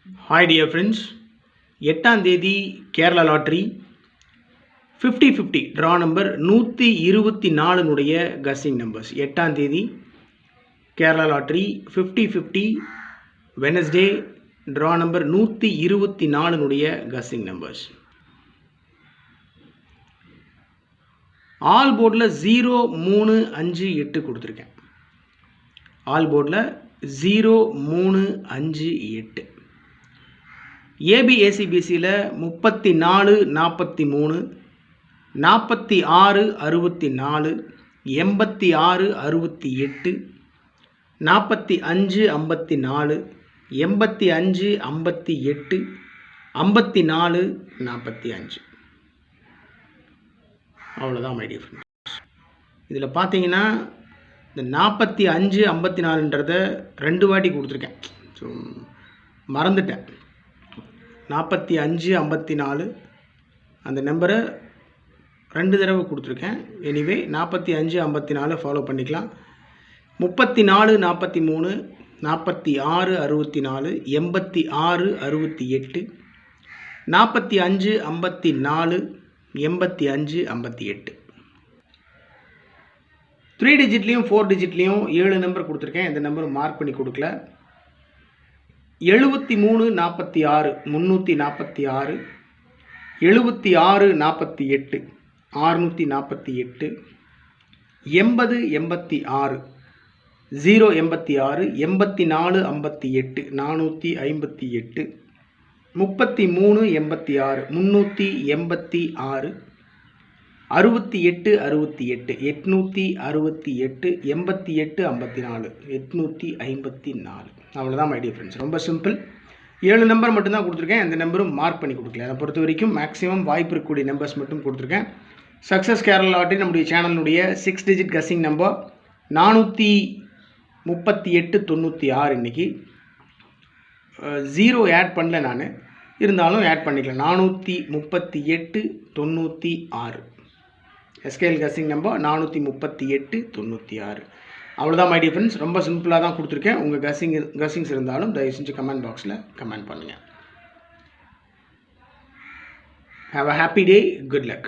Hi dear friends, 8ஆம் தேதி Kerala lottery 50-50 draw number 124 guessing numbers. 8ஆம் தேதி Kerala lottery 50-50 Wednesday draw number 124 guessing numbers. All போர்டில் 0, 3, 5, 8 கொடுத்துருக்கேன். ஆல் போர்டில் 0, 3, 5, 8. ஏபிஏசிபிசியில் 34, 43, 46, 64, 86, 68, 45, 54, 85, 58, 54, 45. அவ்வளோதான் மை டியர் ஃப்ரெண்ட்ஸ். இதில் பார்த்தீங்கன்னா இந்த 45, 54ன்றதை 2 வாட்டி கொடுத்துருக்கேன். ஸோ மறந்துட்டேன். 45, 54 அந்த நம்பரை 2 தடவை கொடுத்துருக்கேன். எனிவே 45, 54 ஃபாலோ பண்ணிக்கலாம். 34, 43, 46, 64, 86, 68, 45, 54, 85, 58. 3 டிஜிட்லேயும் 4 டிஜிட்லேயும் 7 நம்பர் கொடுத்துருக்கேன். இந்த நம்பர் மார்க் பண்ணி கொடுக்கல. 73, 46, 346, 76, 48, 648, 80, 86, 086, 84, 58, 458, 33, 86, 386, 68, 68, 868, 88, 54, 854. அவ்வளோதான் மை டியர் ஃப்ரெண்ட்ஸ். ரொம்ப சிம்பிள். 7 நம்பர் மட்டும்தான் கொடுத்துருக்கேன். அந்த நம்பரும் மார்க் பண்ணி கொடுக்கல. அதை பொறுத்த வரைக்கும் மேக்ஸிமம் வாய்ப்பு இருக்கக்கூடிய நம்பர்ஸ் மட்டும் கொடுத்துருக்கேன். சக்ஸஸ் கேரளா லாட்ரி நம்முடைய சேனலுடைய 6 டிஜிட் கஸ்ஸிங் நம்பர் 438-96. இன்றைக்கி 0 ஆட் பண்ணல நான், இருந்தாலும் ஆட் பண்ணிக்கலாம். 438-96 எஸ்கேஎல் கஸ்ஸிங் நம்பர் 438-96. அவ்வளோதான் மை டியர் ஃப்ரெண்ட்ஸ். ரொம்ப சிம்பிளாக தான் கொடுத்துருக்கேன். உங்கள் கஸ்ஸிங்ஸ் இருந்தாலும் தயவு செஞ்சு கமெண்ட் பாக்ஸில் கமெண்ட் பண்ணுங்கள். Have a happy day. Good luck.